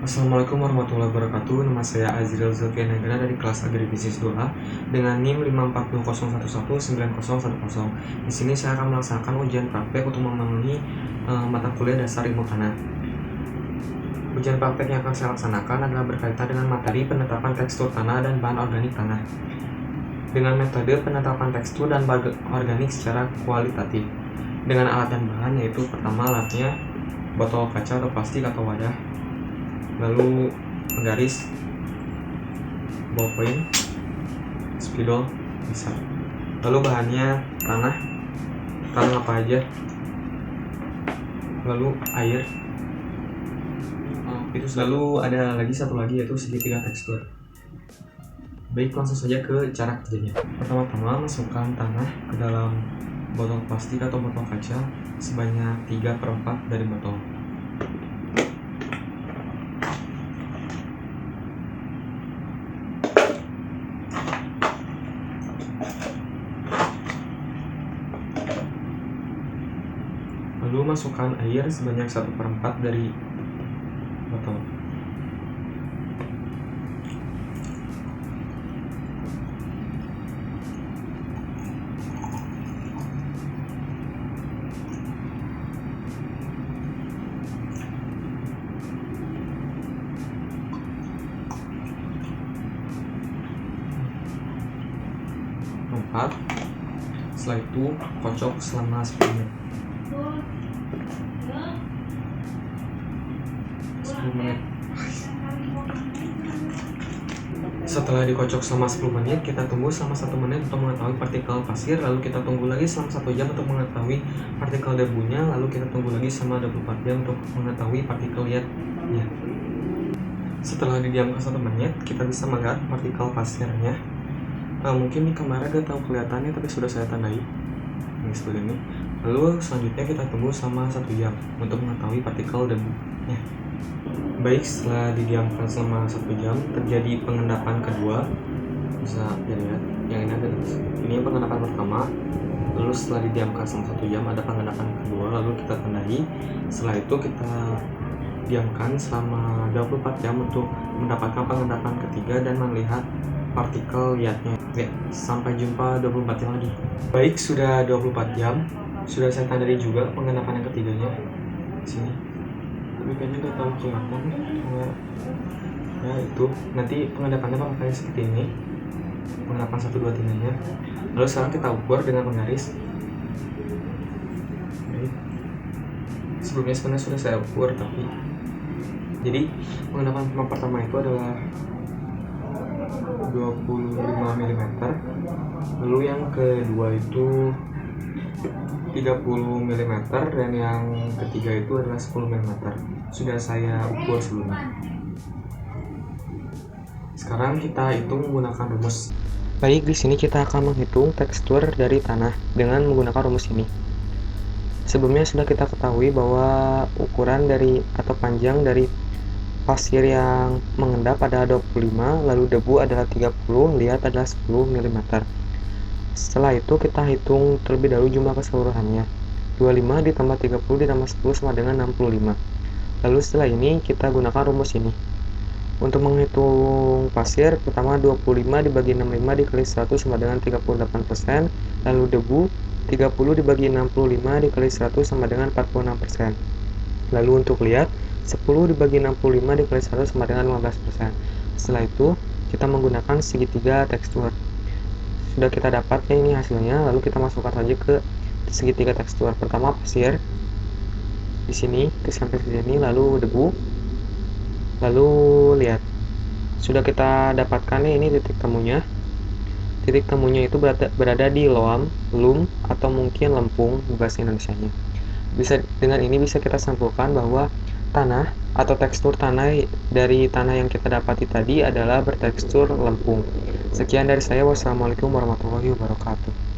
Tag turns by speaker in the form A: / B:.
A: Assalamualaikum warahmatullahi wabarakatuh. Nama saya Azril Zulfianegra dari kelas Agribisnis 2A dengan NIM 540011900. Di sini saya akan melaksanakan ujian praktek untuk memenuhi mata kuliah dasar ilmu tanah. Ujian praktek yang akan saya laksanakan adalah berkaitan dengan materi penetapan tekstur tanah dan bahan organik tanah dengan metode penetapan tekstur dan bahan organik secara kualitatif dengan alat dan bahan, yaitu pertama alatnya botol kaca atau plastik atau wadah, lalu penggaris, ballpoint, spidol bisa. Lalu bahannya tanah apa aja, lalu air, itu. Lalu ada satu lagi yaitu segitiga tekstur. Baik, langsung saja ke cara kerjanya. Pertama-tama masukkan tanah ke dalam botol plastik atau botol kaca sebanyak 3/4 dari botol. Lalu masukkan air sebanyak 1/4 dari botol. Setelah itu kocok selama 10 menit. Setelah dikocok selama 10 menit, kita tunggu selama 1 menit untuk mengetahui partikel pasir, lalu kita tunggu lagi selama 1 jam untuk mengetahui partikel debunya, lalu kita tunggu lagi selama 24 jam untuk mengetahui partikel liatnya. Setelah didiamkan 1 menit, kita bisa melihat partikel pasirnya. Mungkin di kamera gak tahu kelihatannya, tapi sudah saya tandai ini seperti ini. Lalu selanjutnya kita tunggu selama 1 jam untuk mengetahui partikel debunya. Baik, setelah didiamkan selama 1 jam, terjadi pengendapan kedua. Bisa dilihat, yang ini ada ini pengendapan pertama. Lalu setelah didiamkan selama 1 jam ada pengendapan kedua, lalu kita tandai. Setelah itu kita diamkan selama 24 jam untuk mendapatkan pengendapan ketiga dan melihat partikel liatnya. Ya, sampai jumpa 24 jam lagi. Baik, sudah 24 jam. Sudah saya tandai juga pengendapan yang ketiganya. Sini. Tapi kayaknya gak tahu kelihatan. Ya, itu. Nanti pengendapannya pakai seperti ini. Pengendapan 1, 2, 3-nya. Lalu sekarang kita ukur dengan penggaris. Baik. Sebelumnya sebenarnya sudah saya ukur, tapi jadi pengendapan pertama itu adalah 25 mm, lalu yang kedua itu 30 mm, dan yang ketiga itu adalah 10 mm. Sudah saya ukur sebelumnya. Sekarang kita hitung menggunakan rumus. Baik, di sini kita akan menghitung tekstur dari tanah dengan menggunakan rumus ini. Sebelumnya sudah kita ketahui bahwa ukuran dari atau panjang dari pasir yang mengendap adalah 25, lalu debu adalah 30, liat adalah 10 mm. Setelah itu kita hitung terlebih dahulu jumlah keseluruhannya. 25 ditambah 30 ditambah 10 sama dengan 65. Lalu setelah ini kita gunakan rumus ini. Untuk menghitung pasir, pertama 25 dibagi 65 dikali 100 sama dengan 38%, lalu debu 30 dibagi 65 dikali 100 sama dengan 46%. Lalu untuk liat 10 dibagi 65 dikali 100 sama dengan 15%. Setelah itu kita menggunakan segitiga tekstur. Sudah kita dapat ya ini hasilnya, lalu kita masukkan saja ke segitiga tekstur. Pertama pasir di sini ke sampai sini, lalu debu, lalu liat. Sudah kita dapatkan ya ini titik temunya. Titik temunya itu berada di loam atau mungkin lempung bahasa Indonesianya. Dengan ini bisa kita simpulkan bahwa tanah atau tekstur tanah dari tanah yang kita dapati tadi adalah bertekstur lempung. Sekian dari saya. Wassalamualaikum warahmatullahi wabarakatuh.